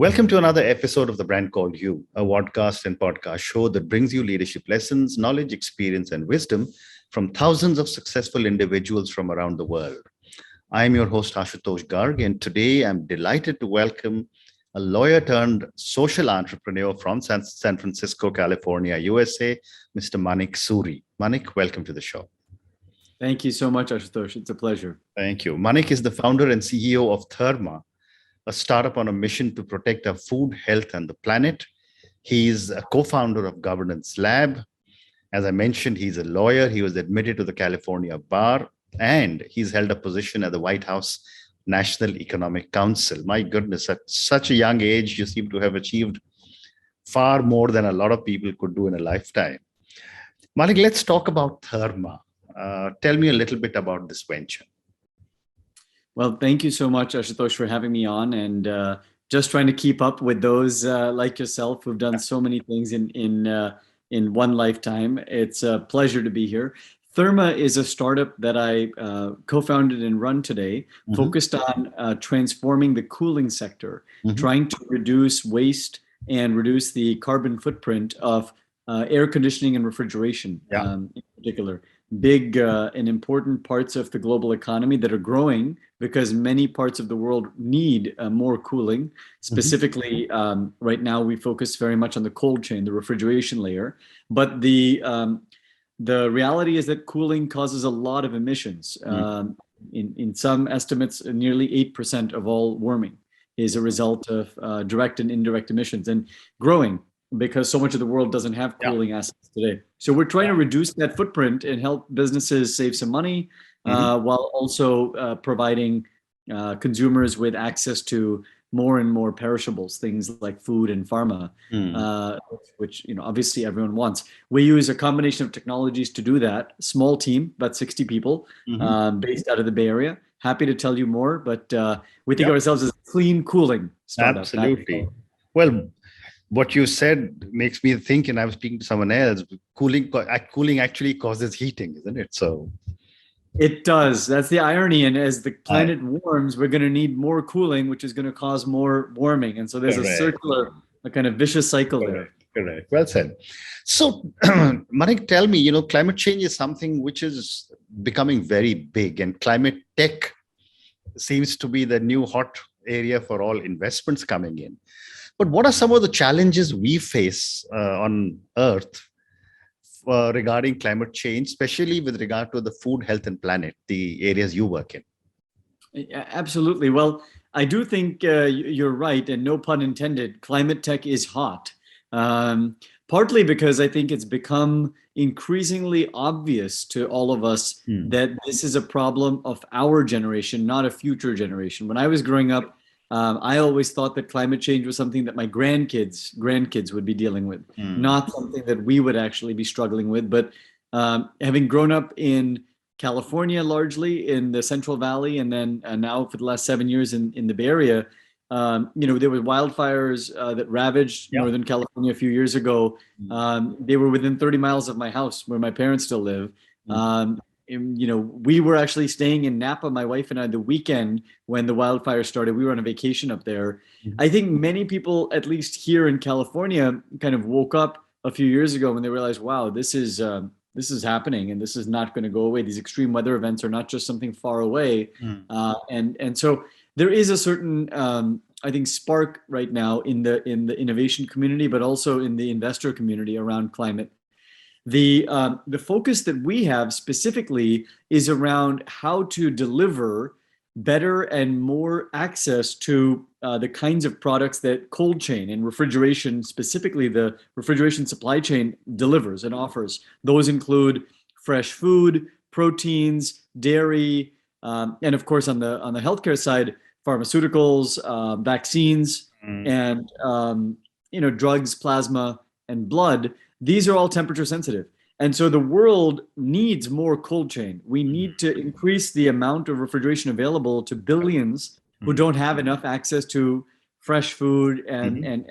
Welcome to another episode of The Brand Called You, a podcast and podcast show that brings you leadership lessons, knowledge, experience, and wisdom from thousands of successful individuals from around the world. I am your host, Ashutosh Garg, and today I'm delighted to welcome a lawyer turned social entrepreneur from San Francisco, California, USA, Mr. Manik Suri. Manik, welcome to the show. Thank you so much, Ashutosh. It's a pleasure. Thank you. Manik is the founder and CEO of Therma, a startup on a mission to protect our food, health, and the planet. He's a co-founder of Governance Lab. As I mentioned, he's a lawyer. He was admitted to the California bar, and he's held a position at the White House National Economic Council. My goodness, at such a young age, you seem to have achieved far more than a lot of people could do in a lifetime. Manik, let's talk about Therma. Tell me a little bit about this venture. Well, thank you so much, Ashutosh, for having me on, and just trying to keep up with those like yourself who've done so many things in one lifetime. It's a pleasure to be here. Therma is a startup that I co-founded and run today, focused on transforming the cooling sector, trying to reduce waste and reduce the carbon footprint of air conditioning and refrigeration in particular. Big and important parts of the global economy that are growing because many parts of the world need more cooling. Specifically, right now we focus very much on the cold chain, the refrigeration layer. But the reality is that cooling causes a lot of emissions. In some estimates, nearly 8% of all warming is a result of direct and indirect emissions, and growing, because so much of the world doesn't have cooling assets today. So we're trying to reduce that footprint and help businesses save some money while also providing consumers with access to more and more perishables, things like food and pharma, which obviously everyone wants. We use a combination of technologies to do that. Small team, about 60 people, based out of the Bay Area. Happy to tell you more, but we think of ourselves as clean cooling startup. Absolutely. Well, what you said makes me think, and I was speaking to someone else, cooling actually causes heating, isn't it? So it does. That's the irony. And as the planet warms, we're going to need more cooling, which is going to cause more warming. And so there's a circular, a kind of vicious cycle there. Correct. Well said. So, Manik, tell me, climate change is something which is becoming very big, and climate tech seems to be the new hot area for all investments coming in. But what are some of the challenges we face on Earth regarding climate change, especially with regard to the food, health, and planet, the areas you work in? Absolutely. Well, I do think you're right, and no pun intended, climate tech is hot. Partly because I think it's become increasingly obvious to all of us that this is a problem of our generation, not a future generation. When I was growing up, I always thought that climate change was something that my grandkids would be dealing with, not something that we would actually be struggling with. But having grown up in California, largely in the Central Valley, and then now for the last 7 years in the Bay Area, there were wildfires that ravaged Northern California a few years ago. They were within 30 miles of my house where my parents still live. We were actually staying in Napa, my wife and I, the weekend when the wildfire started. We were on a vacation up there. I think many people, at least here in California, kind of woke up a few years ago when they realized, wow, this is happening, and this is not going to go away. These extreme weather events are not just something far away. And so there is a certain, I think, spark right now in the innovation community, but also in the investor community around climate. The focus that we have specifically is around how to deliver better and more access to the kinds of products that cold chain and refrigeration, specifically the refrigeration supply chain, delivers and offers. Those include fresh food, proteins, dairy, and of course on the healthcare side, pharmaceuticals, vaccines, and drugs, plasma, and blood. These are all temperature sensitive. And so the world needs more cold chain. We need to increase the amount of refrigeration available to billions who don't have enough access to fresh food and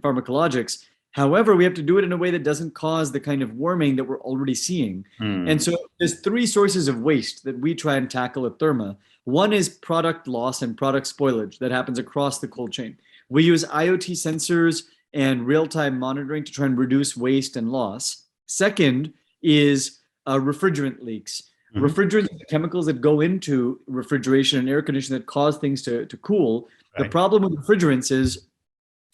pharmacologics. However, we have to do it in a way that doesn't cause the kind of warming that we're already seeing. And so there's three sources of waste that we try and tackle at Therma. One is product loss and product spoilage that happens across the cold chain. We use IoT sensors and real-time monitoring to try and reduce waste and loss. Second is refrigerant leaks. Mm-hmm. Refrigerants are the chemicals that go into refrigeration and air conditioning that cause things to cool. Right. The problem with refrigerants is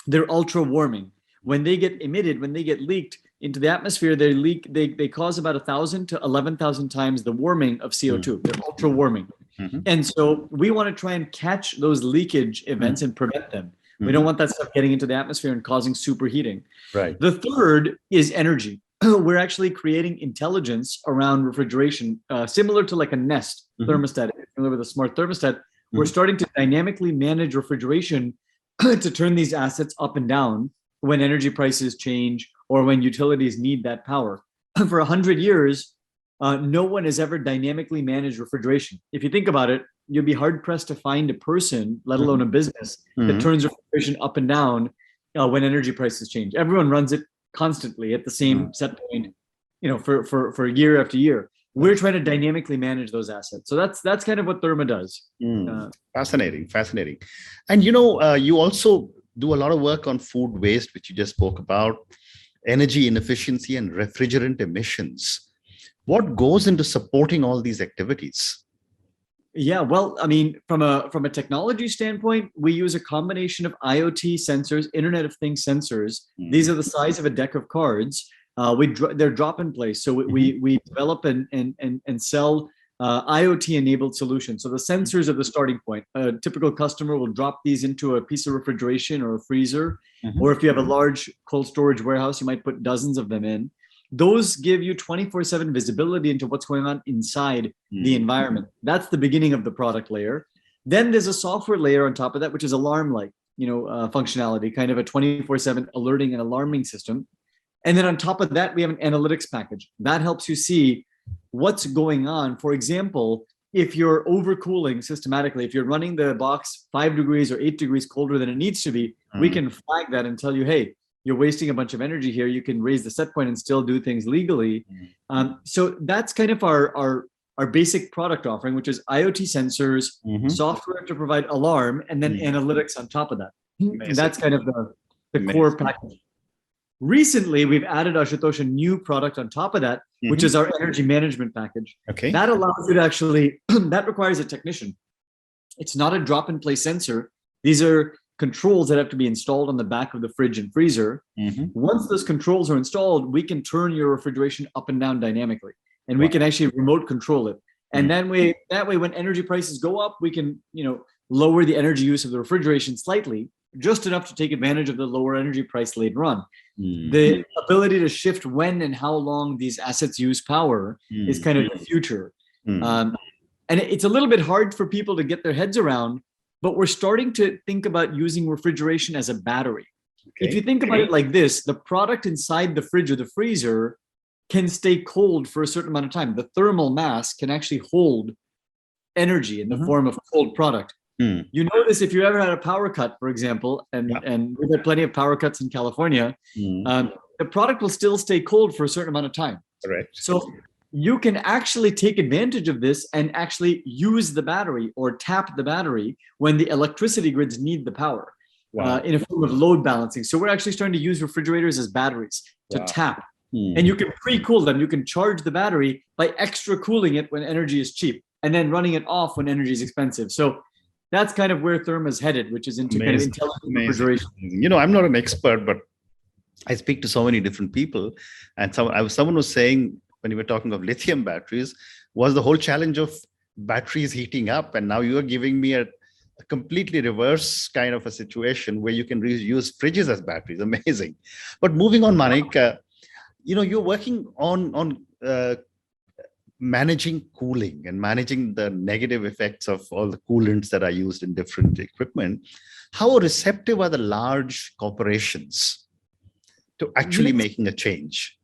they're ultra warming. When they get emitted, when they get leaked into the atmosphere, they cause about 1,000 to 11,000 times the warming of CO2. They're ultra warming. Mm-hmm. And so we want to try and catch those leakage events and prevent them. We Mm-hmm. don't want that stuff getting into the atmosphere and causing superheating. Right. The third is energy. We're actually creating intelligence around refrigeration, similar to like a Nest thermostat. If you're familiar with a smart thermostat, we're starting to dynamically manage refrigeration to turn these assets up and down when energy prices change or when utilities need that power. For 100 years, no one has ever dynamically managed refrigeration. If you think about it, you'd be hard pressed to find a person, let alone a business, that turns refrigeration up and down when energy prices change. Everyone runs it constantly at the same set point, for year after year. We're trying to dynamically manage those assets. So that's kind of what Therma does. Fascinating. And you also do a lot of work on food waste, which you just spoke about, energy inefficiency and refrigerant emissions. What goes into supporting all these activities? Yeah, well, I mean, from a technology standpoint, we use a combination of IoT sensors, Internet of Things sensors. These are the size of a deck of cards. They're drop in place. So we develop and sell IoT enabled solutions. So the sensors are the starting point. A typical customer will drop these into a piece of refrigeration or a freezer, or if you have a large cold storage warehouse, you might put dozens of them in. Those give you 24/7 visibility into what's going on inside the environment. That's the beginning of the product layer. Then there's a software layer on top of that, which is alarm-like, functionality, kind of a 24/7 alerting and alarming system. And then on top of that, we have an analytics package that helps you see what's going on. For example, if you're overcooling systematically, if you're running the box 5 degrees or 8 degrees colder than it needs to be, we can flag that and tell you, hey, you're wasting a bunch of energy here. You can raise the set point and still do things legally. So that's kind of our basic product offering, which is IoT sensors, software to provide alarm, and then analytics on top of that. And that's kind of the core package. Recently, we've added, Ashutosh, a new product on top of that, which is our energy management package. Okay. That allows you to actually, that requires a technician. It's not a drop-in-place sensor. These are controls that have to be installed on the back of the fridge and freezer. Once those controls are installed, we can turn your refrigeration up and down dynamically, and we can actually remote control it. And then that way, when energy prices go up, we can lower the energy use of the refrigeration slightly, just enough to take advantage of the lower energy price later on. The ability to shift when and how long these assets use power is kind of the future. And it's a little bit hard for people to get their heads around, but we're starting to think about using refrigeration as a battery. If you think about it like this, the product inside the fridge or the freezer can stay cold for a certain amount of time. The thermal mass can actually hold energy in the form of cold product. You notice if you ever had a power cut, for example, and we've had plenty of power cuts in California, the product will still stay cold for a certain amount of time. Correct. So you can actually take advantage of this and actually use the battery or tap the battery when the electricity grids need the power in a form of load balancing. So we're actually starting to use refrigerators as batteries to tap. And you can pre-cool them. You can charge the battery by extra cooling it when energy is cheap and then running it off when energy is expensive. So that's kind of where Therma's headed, which is into kind of intelligent refrigeration. I'm not an expert, but I speak to so many different people. And someone was saying, when you were talking of lithium batteries, was the whole challenge of batteries heating up. And now you are giving me a completely reverse kind of a situation where you can use fridges as batteries. Amazing. But moving on, Manik, you're working on managing cooling and managing the negative effects of all the coolants that are used in different equipment. How receptive are the large corporations to actually making a change?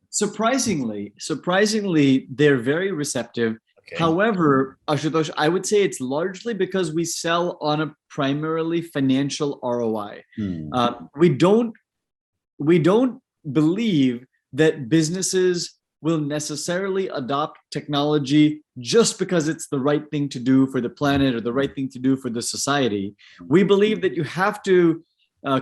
Surprisingly, they're very receptive. Okay. However, Ashutosh, I would say it's largely because we sell on a primarily financial ROI. We don't believe that businesses will necessarily adopt technology just because it's the right thing to do for the planet or the right thing to do for the society. We believe that you have to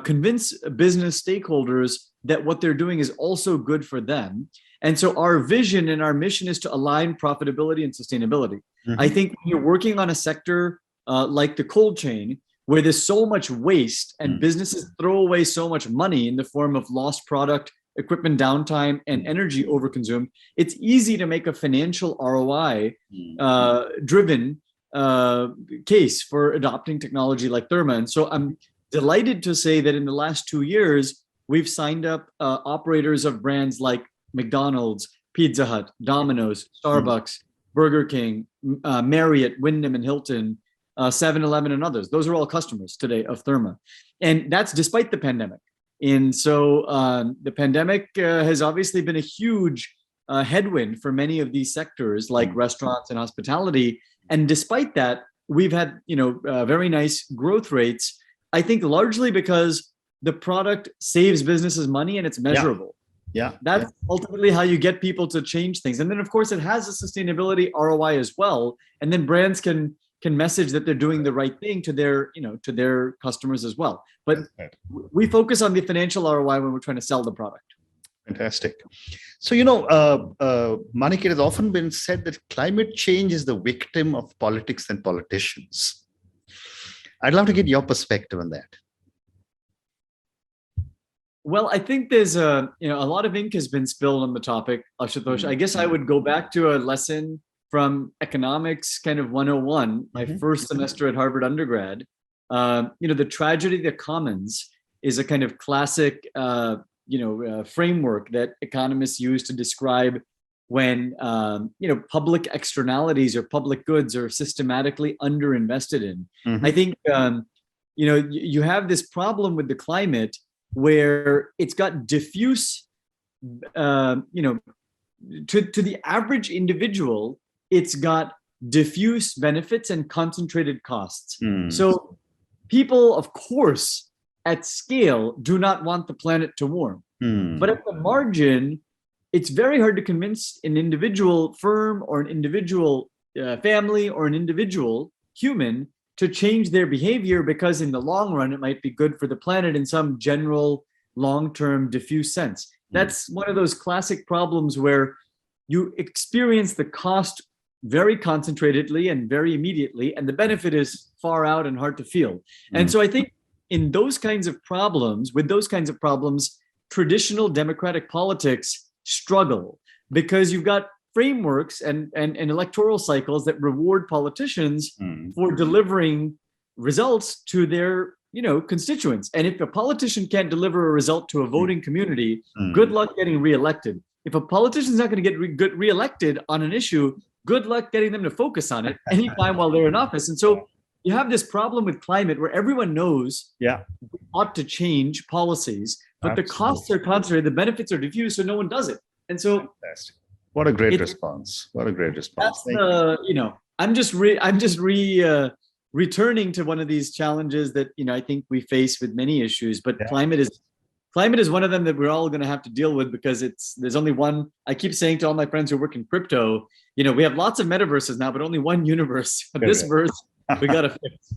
convince business stakeholders that what they're doing is also good for them. And so our vision and our mission is to align profitability and sustainability. I think when you're working on a sector like the cold chain, where there's so much waste and businesses throw away so much money in the form of lost product, equipment downtime, and energy overconsumed, it's easy to make a financial ROI driven case for adopting technology like Therma. And so I'm delighted to say that in the last 2 years, we've signed up operators of brands like McDonald's, Pizza Hut, Domino's, Starbucks, Burger King, Marriott, Wyndham, and Hilton, 7-Eleven, and others. Those are all customers today of Therma. And that's despite the pandemic. And so the pandemic has obviously been a huge headwind for many of these sectors like restaurants and hospitality. And despite that, we've had very nice growth rates, I think largely because the product saves businesses money and it's measurable. That's ultimately how you get people to change things. And then, of course, it has a sustainability ROI as well. And then brands can message that they're doing the right thing to their customers as well. But we focus on the financial ROI when we're trying to sell the product. Fantastic. So, Manik, it has often been said that climate change is the victim of politics and politicians. I'd love to get your perspective on that. Well, I think there's a lot of ink has been spilled on the topic, Ashutosh. I guess I would go back to a lesson from economics kind of 101, my first semester at Harvard undergrad. The tragedy of the commons is a kind of classic framework that economists use to describe when public externalities or public goods are systematically underinvested in. I think you have this problem with the climate where it's got diffuse, to the average individual, it's got diffuse benefits and concentrated costs. So people, of course, at scale, do not want the planet to warm. But at the margin, it's very hard to convince an individual firm or an individual family or an individual human to change their behavior, because in the long run, it might be good for the planet in some general, long-term, diffuse sense. That's one of those classic problems where you experience the cost very concentratedly and very immediately, and the benefit is far out and hard to feel. And so I think with those kinds of problems, traditional democratic politics struggle, because you've got frameworks and electoral cycles that reward politicians for delivering results to their constituents. And if a politician can't deliver a result to a voting community, good luck getting reelected. If a politician's not going to get reelected on an issue, good luck getting them to focus on it anytime while they're in office. And so you have this problem with climate where everyone knows we ought to change policies, but the costs are concentrated, the benefits are diffuse, so no one does it. And so what a great response. What a great response. I'm just returning to one of these challenges that, I think we face with many issues, but climate is one of them that we're all going to have to deal with, because there's only one. I keep saying to all my friends who work in crypto, we have lots of metaverses now, but only one universe. This verse we got to fix.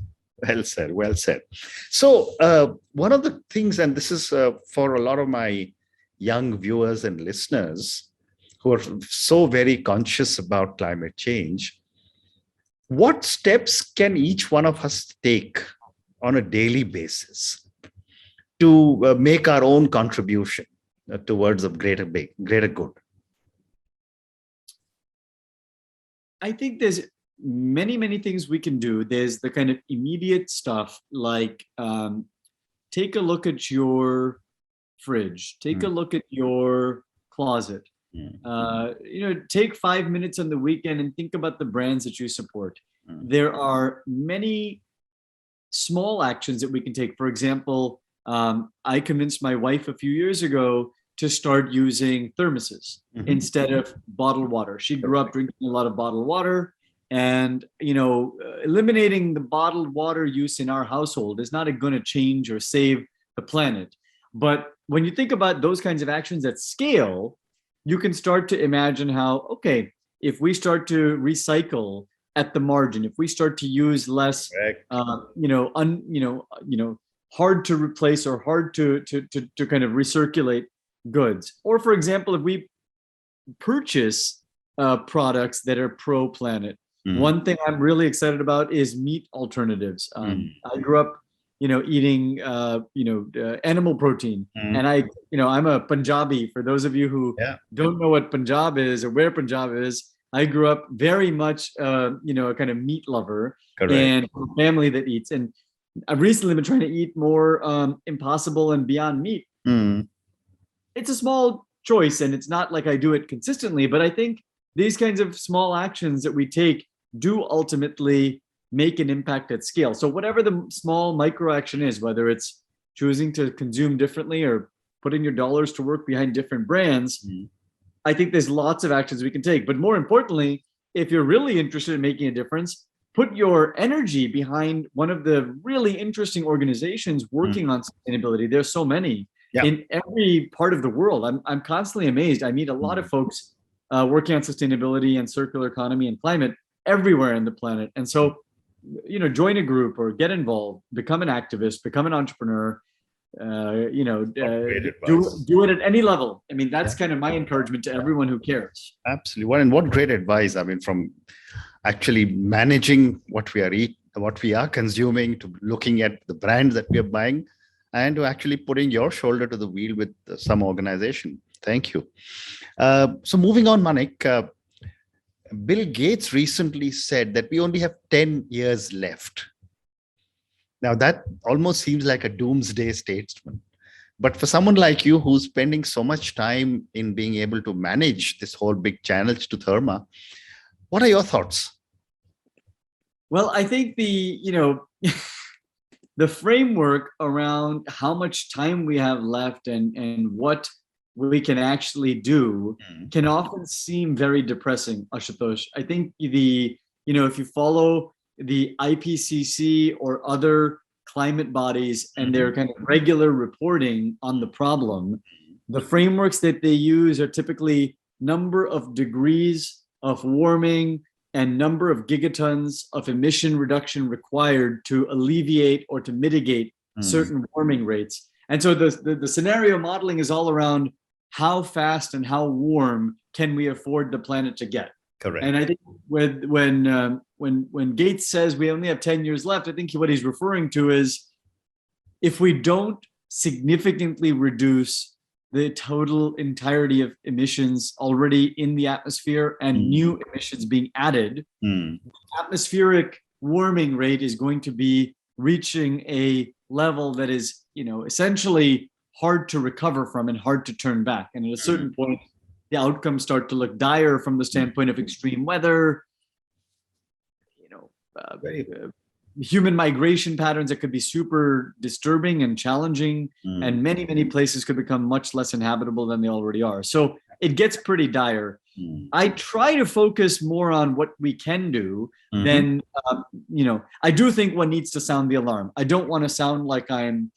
Well said. So one of the things, and this is for a lot of my young viewers and listeners who are so very conscious about climate change, what steps can each one of us take on a daily basis to make our own contribution towards a greater good? I think there's many things we can do. There's the kind of immediate stuff like take a look at your fridge, take a look at your closet. Take 5 minutes on the weekend and think about the brands that you support. There are many small actions that we can take. For example, I convinced my wife a few years ago to start using thermoses instead of bottled water. She grew up drinking a lot of bottled water, and eliminating the bottled water use in our household is not going to change or save the planet. But when you think about those kinds of actions at scale, you can start to imagine how, if we start to recycle at the margin, if we start to use less, hard to replace or hard to kind of recirculate goods. Or for example, if we purchase products that are pro-planet, one thing I'm really excited about is meat alternatives. I grew up, eating, animal protein, and I'm a Punjabi. For those of you who don't know what Punjab is or where Punjab is, I grew up very much, a kind of meat lover. Correct. And a family that eats. And I've recently been trying to eat more Impossible and Beyond Meat. It's a small choice, and it's not like I do it consistently, but I think these kinds of small actions that we take do ultimately make an impact at scale. So whatever the small micro action is, whether it's choosing to consume differently or putting your dollars to work behind different brands, I think there's lots of actions we can take. But more importantly, if you're really interested in making a difference, put your energy behind one of the really interesting organizations working on sustainability. There's so many in every part of the world. I'm constantly amazed. I meet a lot of folks working on sustainability and circular economy and climate everywhere on the planet. And so, join a group or get involved, become an activist, become an entrepreneur, do it at any level. I mean, that's kind of my encouragement to everyone who cares. Absolutely. What great advice. I mean, from actually managing what we are consuming, to looking at the brands that we are buying, and to actually putting your shoulder to the wheel with some organization. Thank you. So moving on, Manik, Bill Gates recently said that we only have 10 years left. Now that almost seems like a doomsday statement. But for someone like you who's spending so much time in being able to manage this whole big challenge to Therma, what are your thoughts? Well, I think the framework around how much time we have left and what we can actually do can often seem very depressing, Ashutosh. I think if you follow the IPCC or other climate bodies and their kind of regular reporting on the problem, the frameworks that they use are typically number of degrees of warming and number of gigatons of emission reduction required to alleviate or to mitigate certain warming rates. And so the scenario modeling is all around how fast and how warm can we afford the planet to get. Correct. And I think when Gates says we only have 10 years left, I think what he's referring to is if we don't significantly reduce the total entirety of emissions already in the atmosphere and new emissions being added, atmospheric warming rate is going to be reaching a level that is, essentially hard to recover from and hard to turn back. And at a certain point, the outcomes start to look dire from the standpoint of extreme weather, human migration patterns that could be super disturbing and challenging, and many, many places could become much less inhabitable than they already are. So it gets pretty dire. I try to focus more on what we can do than, I do think one needs to sound the alarm. I don't want to sound like I'm,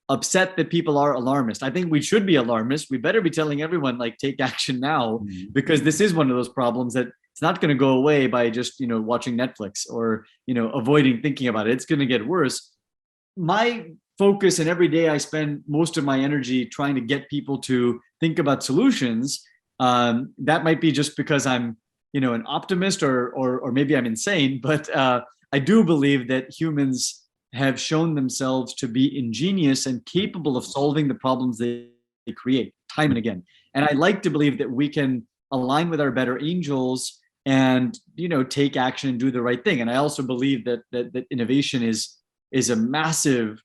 upset that people are alarmist. I think we should be alarmist. We better be telling everyone, like, take action now, because this is one of those problems that it's not going to go away by just, watching Netflix or, avoiding thinking about it. It's going to get worse. My focus, and every day I spend most of my energy trying to get people to think about solutions. That might be just because I'm, an optimist or maybe I'm insane, but I do believe that humans have shown themselves to be ingenious and capable of solving the problems they create time and again. And I like to believe that we can align with our better angels and, take action and do the right thing. And I also believe that innovation is a massive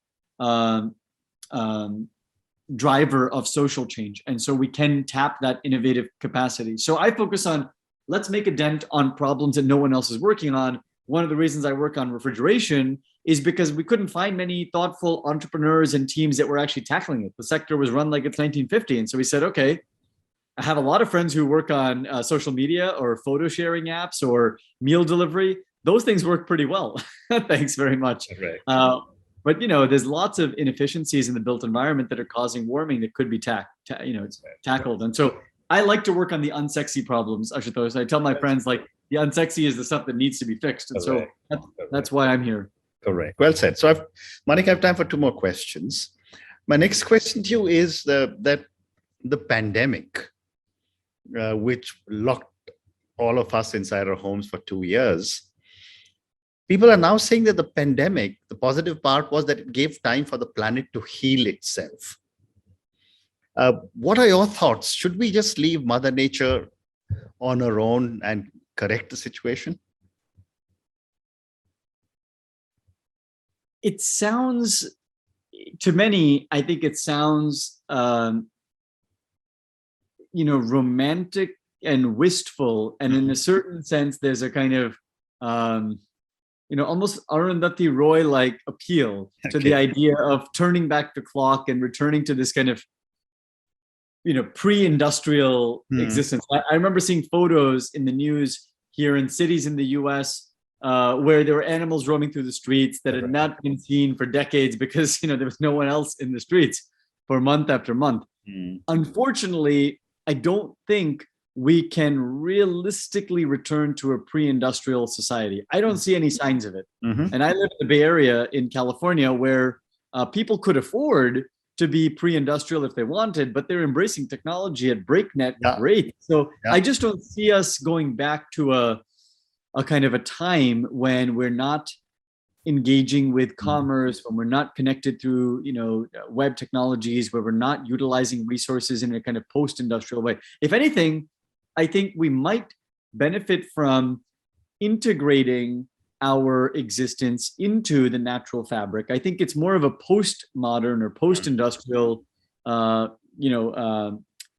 driver of social change. And so we can tap that innovative capacity. So I focus on, let's make a dent on problems that no one else is working on. One of the reasons I work on refrigeration is because we couldn't find many thoughtful entrepreneurs and teams that were actually tackling it. The sector was run like it's 1950. And so we said, okay, I have a lot of friends who work on social media or photo sharing apps or meal delivery. Those things work pretty well. Thanks very much. Right. But there's lots of inefficiencies in the built environment that are causing warming that could be tackled. And so I like to work on the unsexy problems, Ashutosh. I tell my friends, like, the unsexy is the stuff that needs to be fixed. And so that's why I'm here. Correct. Well said. So, Manik, I have time for two more questions. My next question to you is that the pandemic, which locked all of us inside our homes for 2 years, people are now saying that the pandemic, the positive part was that it gave time for the planet to heal itself. What are your thoughts? Should we just leave Mother Nature on her own and correct the situation? It sounds, to many, I think it sounds, romantic and wistful. And in a certain sense, there's a kind of, almost Arundhati Roy-like appeal to the idea of turning back the clock and returning to this kind of, pre-industrial existence. I remember seeing photos in the news here in cities in the US where there were animals roaming through the streets that had not been seen for decades because, there was no one else in the streets for month after month. Unfortunately, I don't think we can realistically return to a pre-industrial society. I don't see any signs of it. And I live in the Bay Area in California where people could afford to be pre-industrial if they wanted, but they're embracing technology at breakneck rate. So I just don't see us going back to a kind of a time when we're not engaging with commerce, when we're not connected through, web technologies, where we're not utilizing resources in a kind of post-industrial way. If anything, I think we might benefit from integrating our existence into the natural fabric. I think it's more of a post-modern or post-industrial,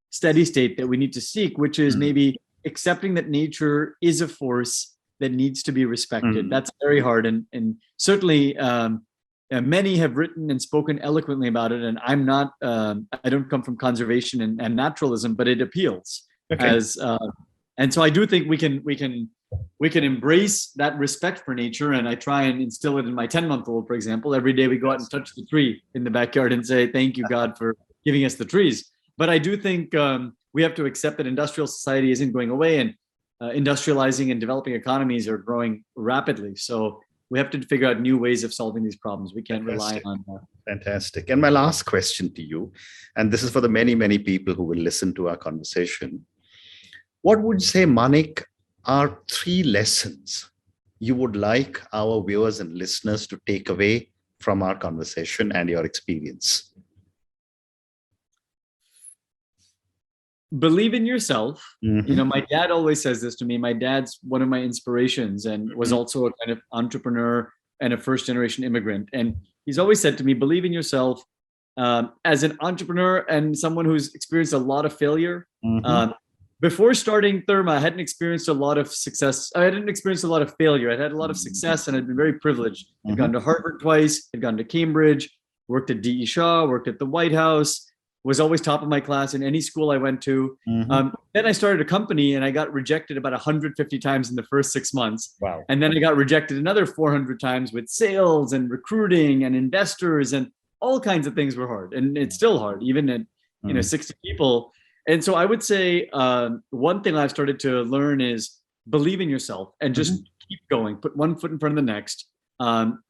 steady state that we need to seek, which is maybe accepting that nature is a force that needs to be respected. That's very hard. And certainly many have written and spoken eloquently about it. And I'm not, I don't come from conservation and naturalism, but it appeals as, and so I do think we can embrace that respect for nature. And I try and instill it in my 10-month-old, for example. Every day we go out and touch the tree in the backyard and say, thank you, God, for giving us the trees. But I do think we have to accept that industrial society isn't going away, and industrializing and developing economies are growing rapidly. So we have to figure out new ways of solving these problems. We can't rely on that. Fantastic. And my last question to you, and this is for the many, many people who will listen to our conversation. What would you say, Manik, are 3 lessons you would like our viewers and listeners to take away from our conversation and your experience? Believe in yourself. My dad always says this to me. My dad's one of my inspirations and was also a kind of entrepreneur and a first-generation immigrant. And he's always said to me, believe in yourself. As an entrepreneur and someone who's experienced a lot of failure, before starting Therma, I hadn't experienced a lot of success. I hadn't experienced a lot of failure. I'd had a lot of success and I'd been very privileged. I'd gone to Harvard twice, I'd gone to Cambridge, worked at D.E. Shaw, worked at the White House, was always top of my class in any school I went to. Then I started a company and I got rejected about 150 times in the first 6 months. Wow. And then I got rejected another 400 times with sales and recruiting and investors, and all kinds of things were hard. And it's still hard, even at 60 people. And so I would say one thing I've started to learn is believe in yourself and just keep going. Put one foot in front of the next.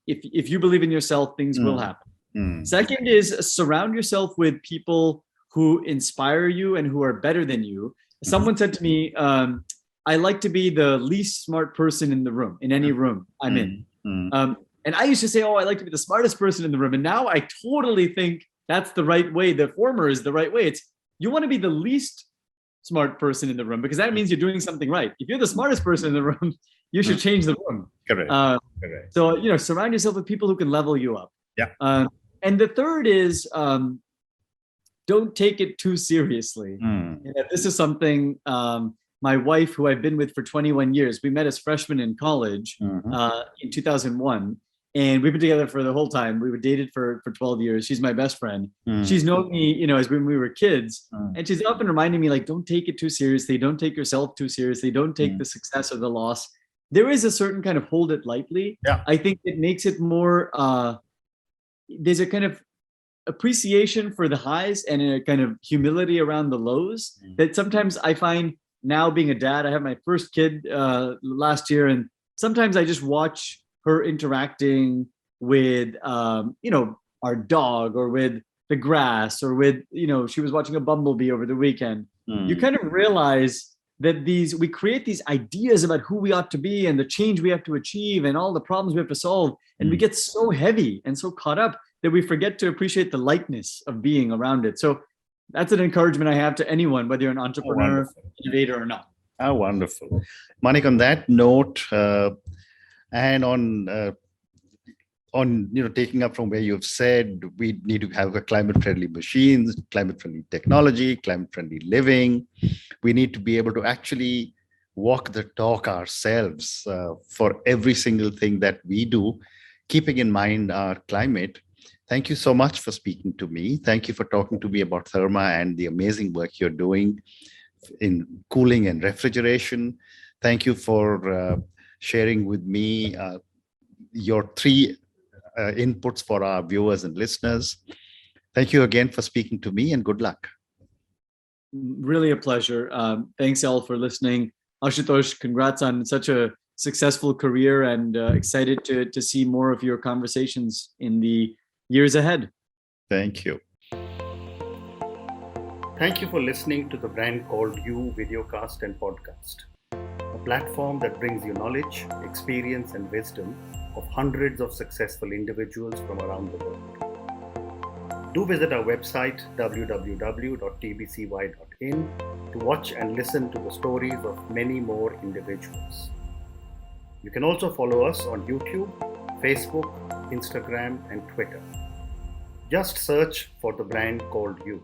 If you believe in yourself, things will happen. Second is surround yourself with people who inspire you and who are better than you. Someone said to me, I like to be the least smart person in the room, in any room I'm in. And I used to say, I like to be the smartest person in the room. And now I totally think that's the right way. The former is the right way. It's you want to be the least smart person in the room because that means you're doing something right. If you're the smartest person in the room, you should change the room. Correct. So, surround yourself with people who can level you up. Yeah. And the third is don't take it too seriously. This is something my wife, who I've been with for 21 years, we met as freshmen in college in 2001. And we've been together for the whole time. We were dated for 12 years. She's my best friend. She's known me, as when we were kids. And she's often reminding me, like, don't take it too seriously. Don't take yourself too seriously. Don't take the success or the loss. There is a certain kind of hold it lightly. Yeah. I think it makes it more, there's a kind of appreciation for the highs and a kind of humility around the lows that sometimes I find now being a dad. I have my first kid last year, and sometimes I just watch her interacting with, our dog, or with the grass, or with, she was watching a bumblebee over the weekend. You kind of realize that we create these ideas about who we ought to be and the change we have to achieve and all the problems we have to solve. And we get so heavy and so caught up that we forget to appreciate the lightness of being around it. So that's an encouragement I have to anyone, whether you're an entrepreneur, innovator, or not. Oh, wonderful. Manik, on that note, and on taking up from where you've said, we need to have a climate-friendly machines, climate-friendly technology, climate-friendly living. We need to be able to actually walk the talk ourselves for every single thing that we do, keeping in mind our climate. Thank you so much for speaking to me. Thank you for talking to me about Therma and the amazing work you're doing in cooling and refrigeration. Thank you for sharing with me your three inputs for our viewers and listeners. Thank you again for speaking to me, and good luck. Really a pleasure. Thanks, all, for listening. Ashutosh, congrats on such a successful career, and excited to see more of your conversations in the years ahead. Thank you. Thank you for listening to the Brand Called You videocast and podcast, a platform that brings you knowledge, experience, and wisdom of hundreds of successful individuals from around the world. Do visit our website www.tbcy.in to watch and listen to the stories of many more individuals. You can also follow us on YouTube, Facebook, Instagram, and Twitter. Just search for the Brand Called You.